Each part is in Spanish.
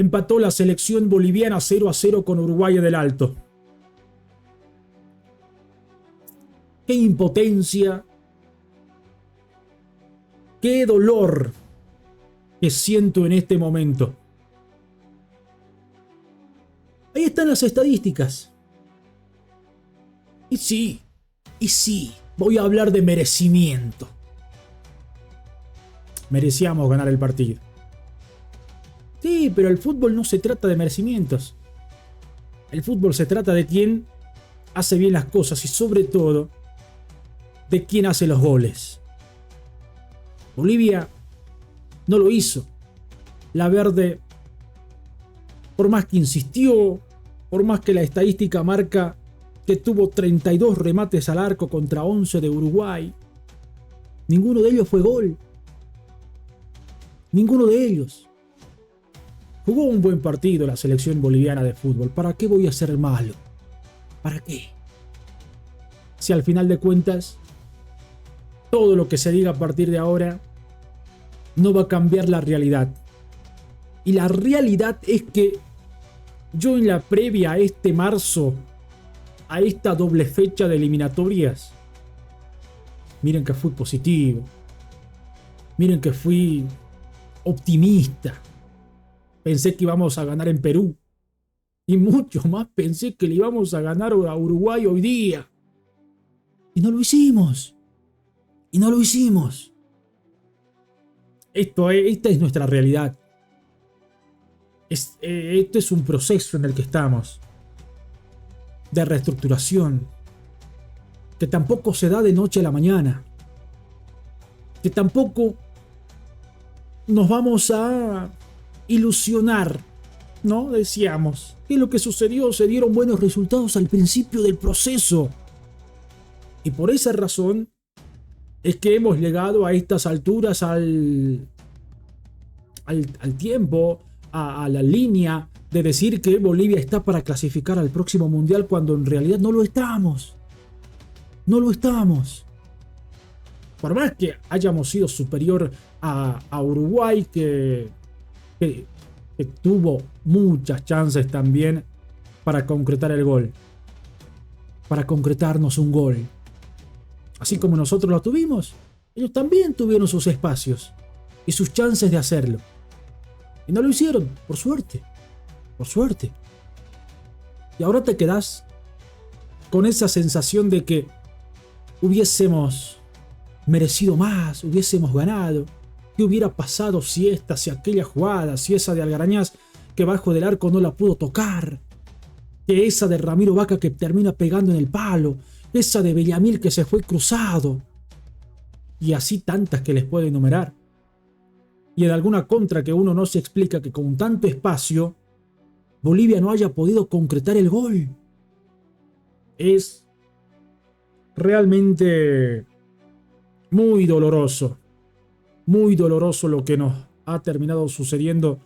empató la selección boliviana 0-0 con Uruguay del Alto. Qué impotencia, qué dolor que siento en este momento. Ahí están las estadísticas. Y sí, voy a hablar de merecimiento. Merecíamos ganar el partido. Sí, pero el fútbol no se trata de merecimientos. El fútbol se trata de quién hace bien las cosas y sobre todo de quién hace los goles. Bolivia no lo hizo. La Verde, por más que insistió, por más que la estadística marca que tuvo 32 remates al arco contra 11 de Uruguay, ninguno de ellos fue gol. Ninguno de ellos. Jugó un buen partido la selección boliviana de fútbol. ¿Para qué voy a ser malo? ¿Para qué? Si al final de cuentas, todo lo que se diga a partir de ahora no va a cambiar la realidad. Y la realidad es que yo en la previa a este marzo, a esta doble fecha de eliminatorias, miren que fui positivo. Miren que fui optimista. Pensé que íbamos a ganar en Perú. Y mucho más pensé que le íbamos a ganar a Uruguay hoy día. Y no lo hicimos. Y no lo hicimos. Esta es nuestra realidad. Esto es un proceso en el que estamos. De reestructuración. Que tampoco se da de noche a la mañana. Que tampoco nos vamos a ilusionar, ¿no? Decíamos, ¿qué es lo que sucedió? Se dieron buenos resultados al principio del proceso. Y por esa razón es que hemos llegado a estas alturas al tiempo, a la línea de decir que Bolivia está para clasificar al próximo mundial cuando en realidad no lo estamos. No lo estamos. Por más que hayamos sido superior a Uruguay, que tuvo muchas chances también para concretar el gol. Para concretarnos un gol. Así como nosotros lo tuvimos, ellos también tuvieron sus espacios y sus chances de hacerlo. Y no lo hicieron, por suerte. Por suerte. Y ahora te quedás con esa sensación de que hubiésemos merecido más, hubiésemos ganado. ¿Qué hubiera pasado si aquella jugada, si esa de Algarañaz que bajo del arco no la pudo tocar? Que esa de Ramiro Vaca que termina pegando en el palo, esa de Bellamil que se fue cruzado. Y así tantas que les puedo enumerar. Y en alguna contra que uno no se explica que con tanto espacio Bolivia no haya podido concretar el gol. Es realmente muy doloroso. Muy doloroso lo que nos ha terminado sucediendo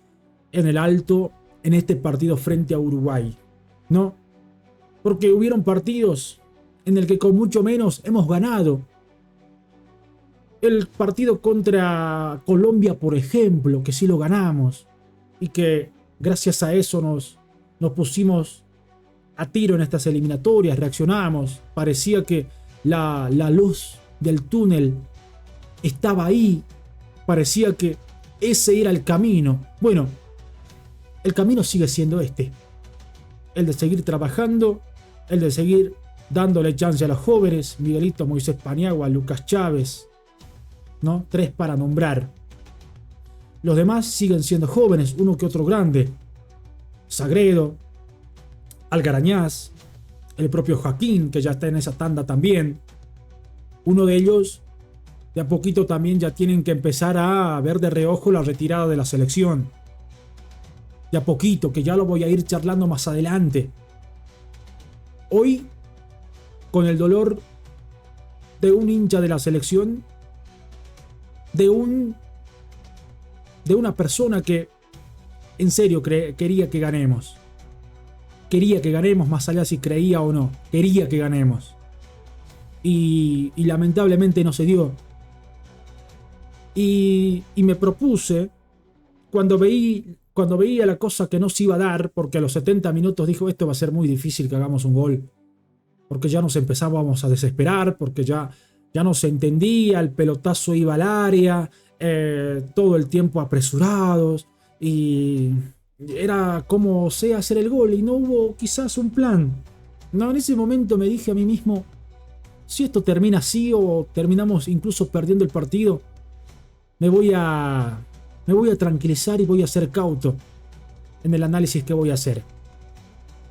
en el Alto en este partido frente a Uruguay, ¿no? Porque hubieron partidos en el que con mucho menos hemos ganado. El partido contra Colombia, por ejemplo, que sí lo ganamos y que gracias a eso nos pusimos a tiro en estas eliminatorias, reaccionamos, parecía que la luz del túnel estaba ahí. Parecía que ese era el camino. Bueno, el camino sigue siendo este. El de seguir trabajando, el de seguir dándole chance a los jóvenes, Miguelito, Moisés Paniagua, Lucas Chávez, ¿no? 3 para nombrar. Los demás siguen siendo jóvenes, uno que otro grande. Sagredo, Algarañaz, el propio Joaquín, que ya está en esa tanda también. Uno de ellos, de a poquito también ya tienen que empezar a ver de reojo la retirada de la selección. De a poquito, que ya lo voy a ir charlando más adelante. Hoy, con el dolor de un hincha de la selección, de una persona que en serio quería que ganemos. Quería que ganemos más allá si creía o no. Quería que ganemos. Y lamentablemente no se dio. Y me propuse, cuando veí cuando veía la cosa que no se iba a dar, porque a los 70 minutos dijo, esto va a ser muy difícil que hagamos un gol, porque ya nos empezábamos a desesperar, porque ya no se entendía, el pelotazo iba al área, todo el tiempo apresurados, y era como sea hacer el gol, y no hubo quizás un plan. No, en ese momento me dije a mí mismo, si esto termina así o terminamos incluso perdiendo el partido, me voy a tranquilizar y voy a ser cauto en el análisis que voy a hacer.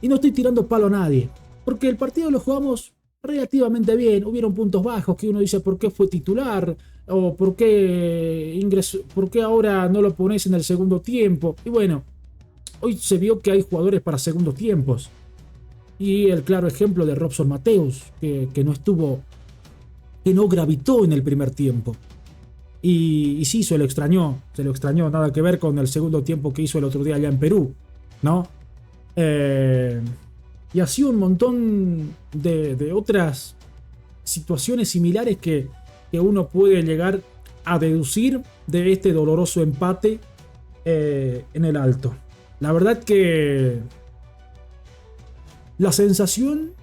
Y no estoy tirando palo a nadie, porque el partido lo jugamos relativamente bien. Hubieron puntos bajos que uno dice por qué fue titular, o por qué ingresó, por qué ahora no lo pones en el segundo tiempo. Y bueno, hoy se vio que hay jugadores para segundos tiempos. Y el claro ejemplo de Robson Mateus, que no estuvo, que no gravitó en el primer tiempo. Y sí, se lo extrañó, nada que ver con el segundo tiempo que hizo el otro día allá en Perú, ¿no? Y así un montón de otras situaciones similares que uno puede llegar a deducir de este doloroso empate en el Alto. La verdad que la sensación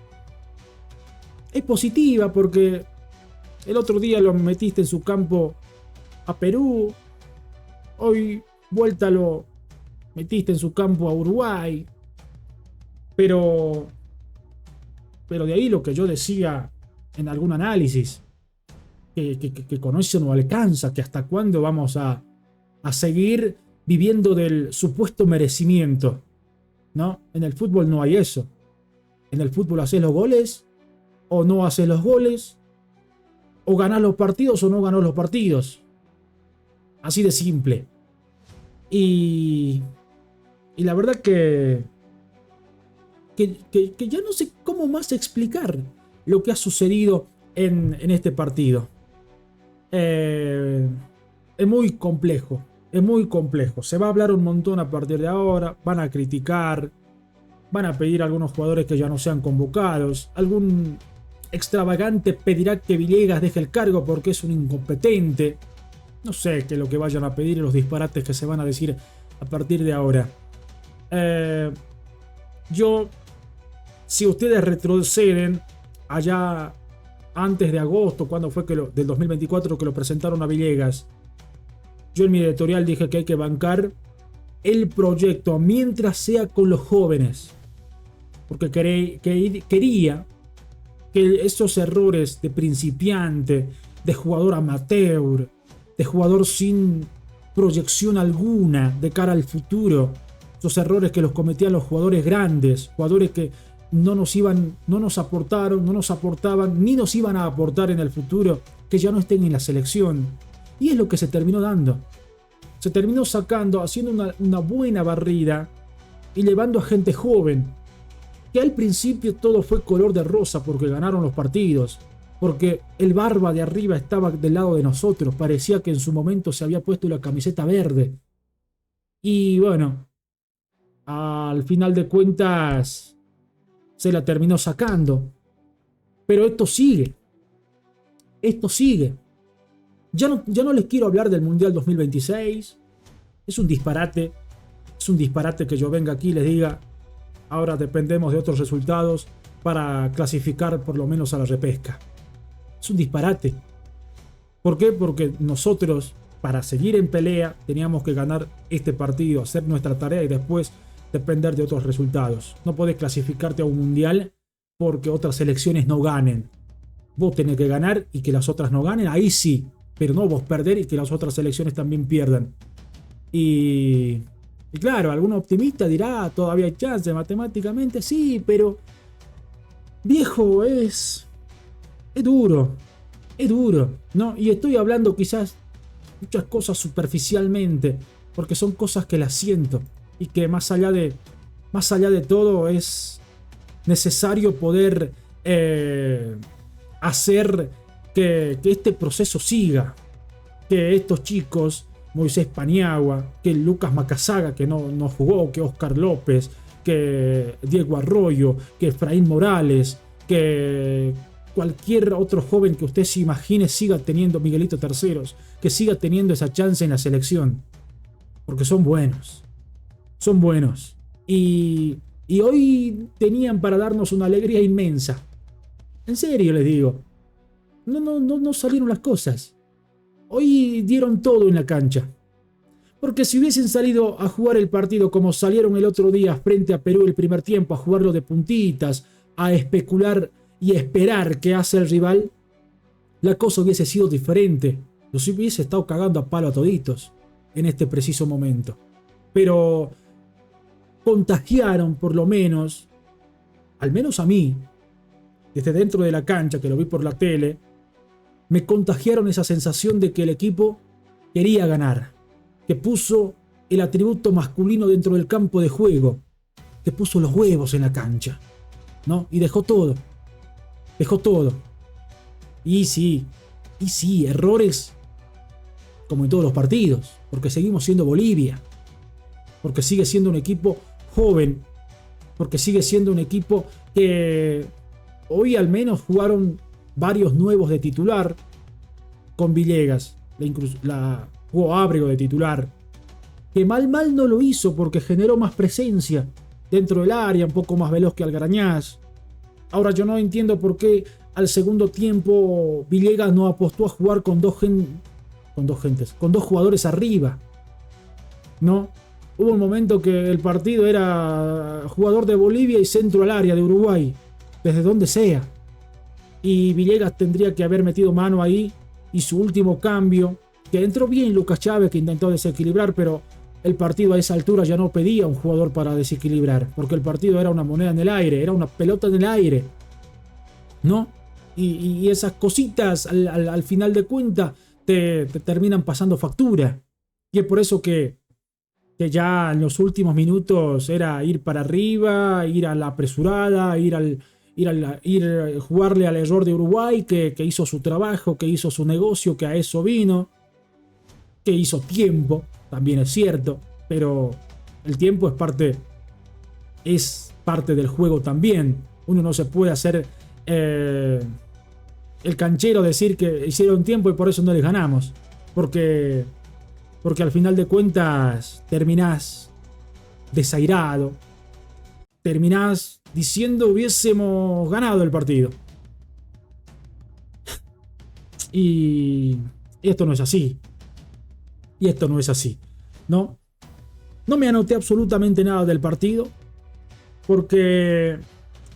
es positiva porque el otro día lo metiste en su campo a Perú, hoy vuelta lo metiste en su campo a Uruguay, pero de ahí lo que yo decía en algún análisis, que con eso no alcanza, que hasta cuándo vamos a seguir viviendo del supuesto merecimiento, ¿no? En el fútbol no hay eso. En el fútbol haces los goles o no haces los goles, o ganás los partidos o no ganás los partidos. Así de simple. Y la verdad que ya no sé cómo más explicar lo que ha sucedido en este partido. Es muy complejo. Es muy complejo. Se va a hablar un montón a partir de ahora. Van a criticar. Van a pedir a algunos jugadores que ya no sean convocados. Algún extravagante pedirá que Villegas deje el cargo porque es un incompetente. No sé qué es lo que vayan a pedir y los disparates que se van a decir a partir de ahora. Si ustedes retroceden allá antes de agosto, cuando fue del 2024 que lo presentaron a Villegas, yo en mi editorial dije que hay que bancar el proyecto mientras sea con los jóvenes. Porque quería que esos errores de principiante, de jugador amateur, de jugador sin proyección alguna de cara al futuro, esos errores que los cometían los jugadores grandes, jugadores que no nos aportaban, ni nos iban a aportar en el futuro, que ya no estén en la selección. Y es lo que se terminó dando. Se terminó sacando, haciendo una buena barrida y llevando a gente joven, que al principio todo fue color de rosa porque ganaron los partidos, porque el Barba de arriba estaba del lado de nosotros, parecía que en su momento se había puesto la camiseta verde. Y bueno, al final de cuentas se la terminó sacando. Pero esto sigue. Ya no les quiero hablar del Mundial 2026. Es un disparate. Es un disparate que yo venga aquí y les diga, ahora dependemos de otros resultados para clasificar por lo menos a la repesca. Es un disparate. ¿Por qué? Porque nosotros, para seguir en pelea, teníamos que ganar este partido, hacer nuestra tarea y después depender de otros resultados. No podés clasificarte a un mundial porque otras selecciones no ganen. Vos tenés que ganar y que las otras no ganen, ahí sí. Pero no vos perder y que las otras selecciones también pierdan. Y claro, algún optimista dirá, todavía hay chance matemáticamente, sí, pero viejo, es duro, ¿no? Y estoy hablando quizás muchas cosas superficialmente, porque son cosas que las siento y que más allá de todo es necesario poder hacer que este proceso siga, que estos chicos, Moisés Paniagua, que Lucas Macasaga, que no jugó, que Oscar López, que Diego Arroyo, que Efraín Morales, que cualquier otro joven que usted se imagine siga teniendo, Miguelito Terceros, que siga teniendo esa chance en la selección, porque son buenos. son buenos. Y hoy tenían para darnos una alegría inmensa. En serio les digo. No salieron las cosas. Hoy dieron todo en la cancha. Porque si hubiesen salido a jugar el partido como salieron el otro día frente a Perú el primer tiempo, a jugarlo de puntitas, a especular y esperar qué hace el rival, la cosa hubiese sido diferente. Los hubiese estado cagando a palo a toditos en este preciso momento. Pero contagiaron por lo menos, al menos a mí, desde dentro de la cancha, que lo vi por la tele, me contagiaron esa sensación de que el equipo quería ganar, que puso el atributo masculino dentro del campo de juego, que puso los huevos en la cancha, ¿no? Y dejó todo. Y sí, errores como en todos los partidos, porque seguimos siendo Bolivia, porque sigue siendo un equipo joven, porque sigue siendo un equipo que hoy al menos jugaron varios nuevos de titular con Villegas, la jugó Ábrego de titular, que mal no lo hizo porque generó más presencia dentro del área, un poco más veloz que Algarañaz. Ahora yo no entiendo por qué al segundo tiempo Villegas no apostó a jugar con dos jugadores arriba, ¿no? Hubo un momento que el partido era jugador de Bolivia y centro al área de Uruguay, desde donde sea. Y Villegas tendría que haber metido mano ahí, y su último cambio, que entró bien Lucas Chávez, que intentó desequilibrar, pero el partido a esa altura ya no pedía un jugador para desequilibrar, porque el partido era una moneda en el aire, era una pelota en el aire, ¿no? Y esas cositas al final de cuentas te terminan pasando factura. Y es por eso que ya en los últimos minutos era ir para arriba, ir a la apresurada, ir jugarle al error de Uruguay, que hizo su trabajo, que hizo su negocio, que a eso vino, que hizo tiempo, también es cierto, pero el tiempo es parte del juego también. Uno no se puede hacer el canchero, decir que hicieron tiempo y por eso no les ganamos, porque al final de cuentas terminás desairado, terminás diciendo hubiésemos ganado el partido. Y esto no es así. ¿No? No me anoté absolutamente nada del partido, porque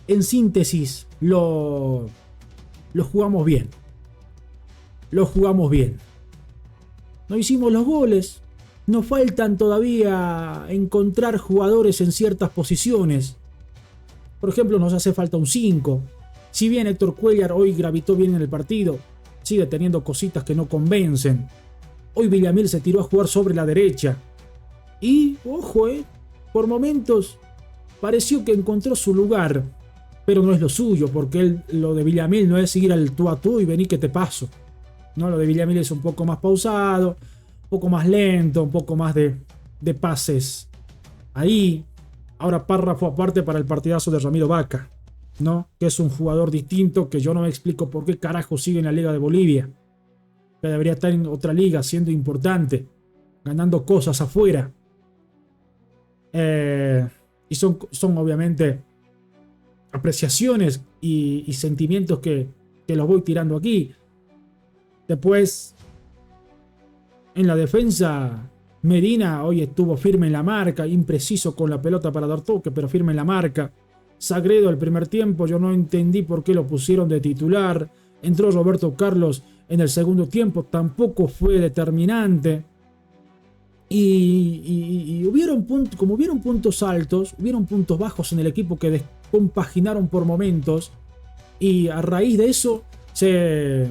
en síntesis lo jugamos bien. No hicimos los goles. Nos faltan todavía encontrar jugadores en ciertas posiciones. Por ejemplo, nos hace falta un 5. Si bien Héctor Cuellar hoy gravitó bien en el partido, sigue teniendo cositas que no convencen. Hoy Villamil se tiró a jugar sobre la derecha. Y, ojo, por momentos pareció que encontró su lugar. Pero no es lo suyo, porque lo de Villamil no es ir al tú a tú y vení que te paso. No, lo de Villamil es un poco más pausado, un poco más lento, un poco más de pases ahí. Ahora párrafo aparte para el partidazo de Ramiro Vaca, ¿no? Que es un jugador distinto, que yo no me explico por qué carajo sigue en la Liga de Bolivia, que debería estar en otra liga siendo importante, ganando cosas afuera. Y son obviamente apreciaciones y sentimientos que los voy tirando aquí. Después, en la defensa, Medina hoy estuvo firme en la marca, impreciso con la pelota para dar toque, pero firme en la marca. Sagredo el primer tiempo, yo no entendí por qué lo pusieron de titular. Entró Roberto Carlos en el segundo tiempo, tampoco fue determinante. Y hubieron puntos altos, hubieron puntos bajos en el equipo que descompaginaron por momentos. Y a raíz de eso se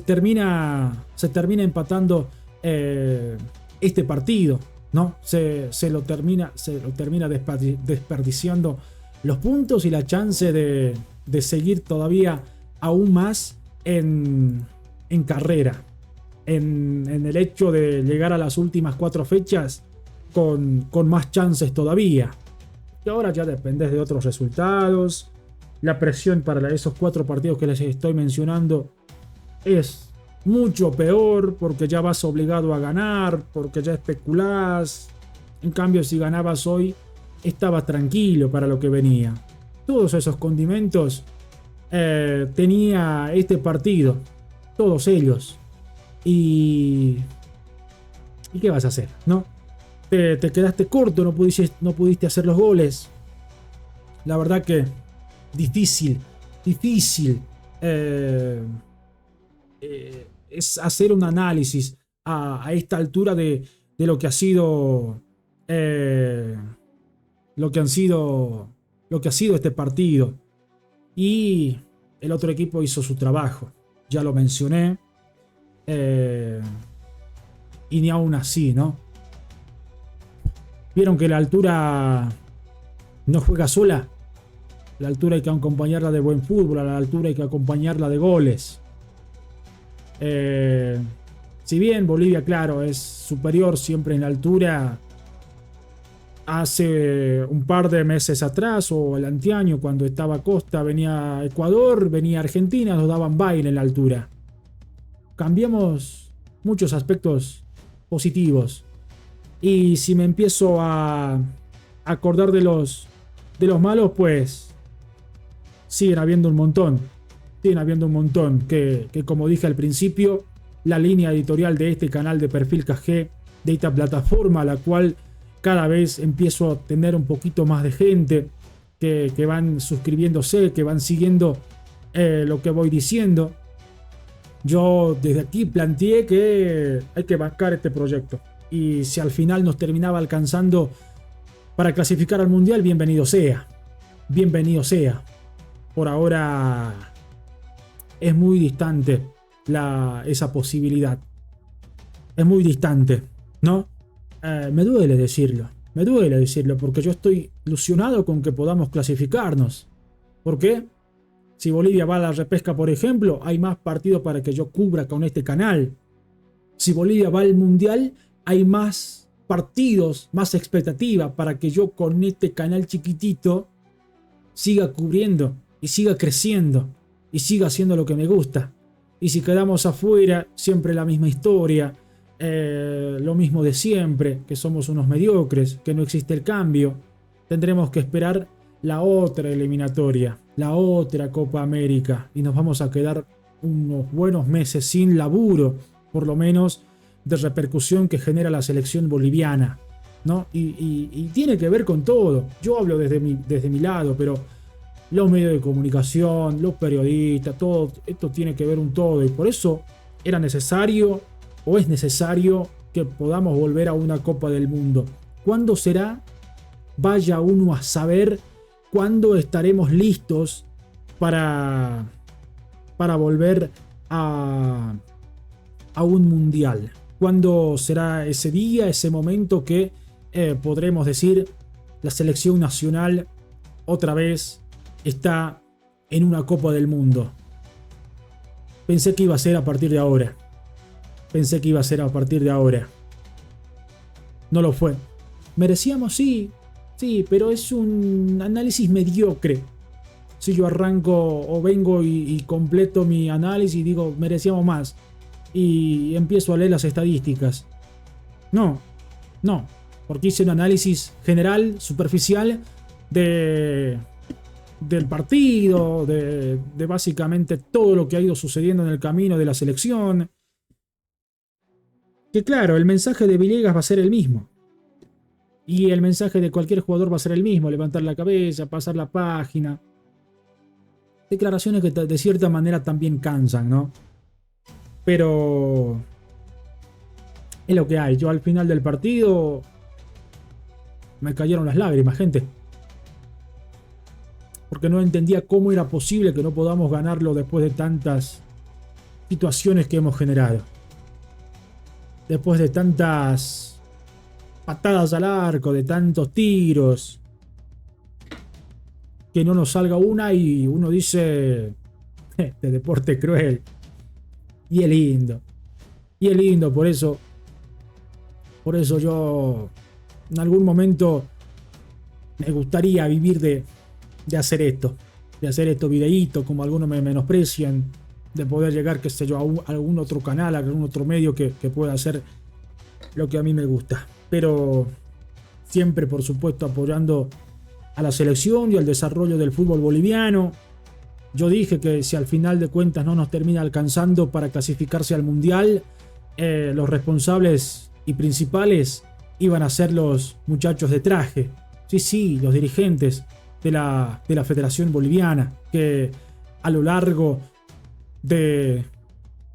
termina empatando este partido, ¿no? Se lo termina desperdiciando los puntos y la chance de seguir todavía aún más en carrera, en el hecho de llegar a las últimas 4 fechas con más chances todavía. Y ahora ya dependes de otros resultados. La presión para esos 4 partidos que les estoy mencionando es mucho peor, porque ya vas obligado a ganar, porque ya especulás, En cambio, si ganabas hoy, estabas tranquilo para lo que venía. Todos esos condimentos tenía este partido. Todos ellos. ¿Y qué vas a hacer? ¿No? Te quedaste corto, no pudiste hacer los goles. La verdad que difícil es hacer un análisis a esta altura de lo que ha sido lo que ha sido este partido. Y el otro equipo hizo su trabajo, ya lo mencioné, y ni aún así, ¿no? Vieron que la altura no juega sola. La altura hay que acompañarla de buen fútbol, a la altura hay que acompañarla de goles. Si bien Bolivia, claro, es superior siempre en la altura, hace un par de meses atrás o el anteaño, cuando estaba Costa, venía Ecuador, venía Argentina, nos daban baile en la altura. Cambiamos muchos aspectos positivos. Y si me empiezo a acordar de los malos, pues siguen habiendo un montón. Que como dije al principio, la línea editorial de este canal de Perfil KG, de esta plataforma a la cual cada vez empiezo a tener un poquito más de gente que van suscribiéndose, que van siguiendo lo que voy diciendo. Yo desde aquí planteé que hay que bancar este proyecto. Y si al final nos terminaba alcanzando para clasificar al Mundial, bienvenido sea. Bienvenido sea. Por ahora es muy distante esa posibilidad. Es muy distante, ¿no? Me duele decirlo porque yo estoy ilusionado con que podamos clasificarnos. ¿Por qué? Si Bolivia va a la repesca, por ejemplo, hay más partidos para que yo cubra con este canal. Si Bolivia va al Mundial, hay más partidos, más expectativa para que yo con este canal chiquitito siga cubriendo y siga creciendo y siga haciendo lo que me gusta. Y si quedamos afuera, siempre la misma historia, lo mismo de siempre, que somos unos mediocres, que no existe el cambio. Tendremos que esperar la otra eliminatoria, la otra Copa América, y nos vamos a quedar unos buenos meses sin laburo, por lo menos de repercusión que genera la selección boliviana, ¿no? Y tiene que ver con todo. Yo hablo desde mi lado, pero los medios de comunicación, los periodistas, todo esto tiene que ver un todo, y por eso era necesario o es necesario que podamos volver a una Copa del Mundo. ¿Cuándo será? Vaya uno a saber cuándo estaremos listos para volver a un mundial. ¿Cuándo será ese día, ese momento que podremos decir la selección nacional otra vez está en una Copa del Mundo? Pensé que iba a ser a partir de ahora. No lo fue. ¿Merecíamos? Sí, pero es un análisis mediocre. Si yo arranco o vengo y completo mi análisis y digo merecíamos más y empiezo a leer las estadísticas. No, porque hice un análisis general, superficial del partido, de básicamente todo lo que ha ido sucediendo en el camino de la selección. Que claro, el mensaje de Villegas va a ser el mismo. Y el mensaje de cualquier jugador va a ser el mismo: levantar la cabeza, pasar la página. Declaraciones que de cierta manera también cansan, ¿no? Pero es lo que hay. Yo al final del partido me cayeron las lágrimas, gente. Porque no entendía cómo era posible que no podamos ganarlo después de tantas situaciones que hemos generado. Después de tantas patadas al arco, de tantos tiros, que no nos salga una y uno dice de deporte cruel. Y es lindo, por eso yo en algún momento me gustaría vivir de hacer esto, videitos, como algunos me menosprecian, de poder llegar, qué sé yo, a algún otro canal, a algún otro medio que pueda hacer lo que a mí me gusta. Pero siempre por supuesto apoyando a la selección y al desarrollo del fútbol boliviano. Yo dije que si al final de cuentas no nos termina alcanzando para clasificarse al Mundial, los responsables y principales iban a ser los muchachos de traje. Sí, los dirigentes de la Federación Boliviana, que a lo largo de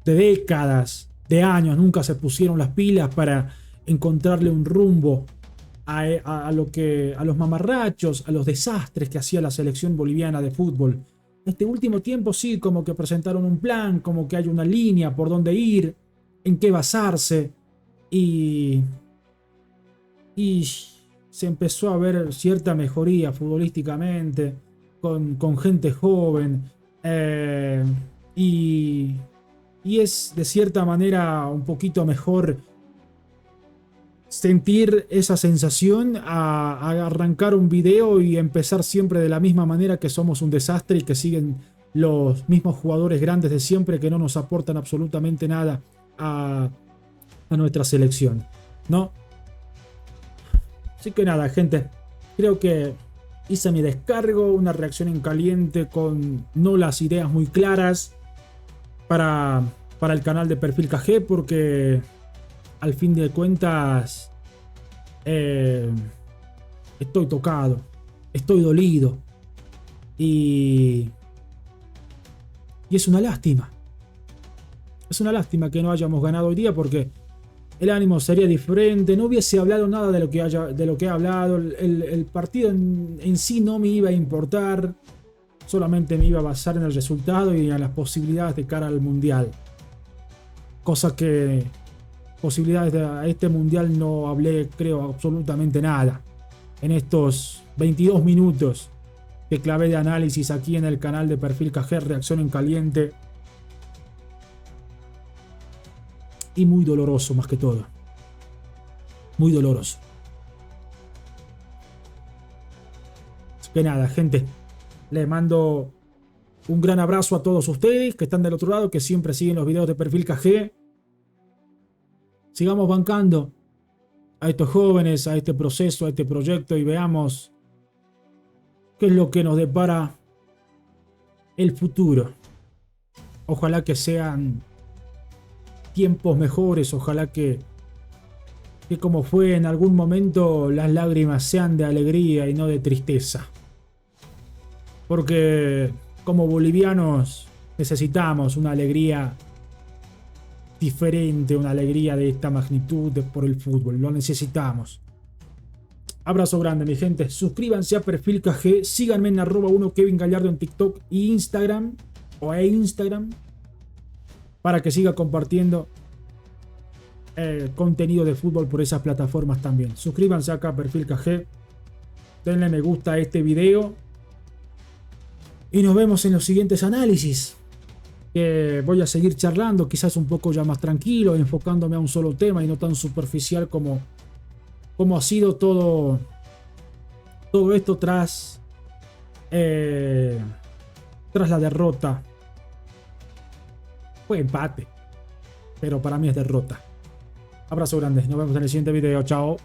décadas, de años, nunca se pusieron las pilas para encontrarle un rumbo a los mamarrachos, a los desastres que hacía la selección boliviana de fútbol. Este último tiempo sí, como que presentaron un plan, como que hay una línea por dónde ir, en qué basarse, y se empezó a ver cierta mejoría futbolísticamente, con gente joven, y es de cierta manera un poquito mejor sentir esa sensación a arrancar un video y empezar siempre de la misma manera, que somos un desastre y que siguen los mismos jugadores grandes de siempre que no nos aportan absolutamente nada a nuestra selección, ¿no? Así que nada, gente, creo que hice mi descargo, una reacción en caliente con no las ideas muy claras para el canal de Perfil KG, porque al fin de cuentas estoy tocado, estoy dolido y es una lástima. Es una lástima que no hayamos ganado hoy día, porque el ánimo sería diferente, no hubiese hablado nada de lo que he hablado, el partido en sí no me iba a importar, solamente me iba a basar en el resultado y en las posibilidades de cara al Mundial. Cosa que posibilidades de este Mundial no hablé, creo, absolutamente nada. En estos 22 minutos que clavé de análisis aquí en el canal de Perfil KG, reacción en caliente. Y muy doloroso más que todo. Muy doloroso. Así que nada, gente. Les mando un gran abrazo a todos ustedes que están del otro lado, que siempre siguen los videos de Perfil KG. Sigamos bancando a estos jóvenes, a este proceso, a este proyecto, y veamos qué es lo que nos depara el futuro. Ojalá que sean tiempos mejores, ojalá que como fue en algún momento, las lágrimas sean de alegría y no de tristeza. Porque como bolivianos necesitamos una alegría diferente, una alegría de esta magnitud por el fútbol, lo necesitamos. Abrazo grande, mi gente. Suscríbanse a Perfil KG, síganme en @1Kevin Gallardo en TikTok e Instagram, para que siga compartiendo contenido de fútbol por esas plataformas también. Suscríbanse acá a Perfil KG, denle me gusta a este video y nos vemos en los siguientes análisis. Voy a seguir charlando, quizás un poco ya más tranquilo, enfocándome a un solo tema y no tan superficial como ha sido todo esto tras la derrota. Fue empate, pero para mí es derrota. Abrazo grande, nos vemos en el siguiente video, chao.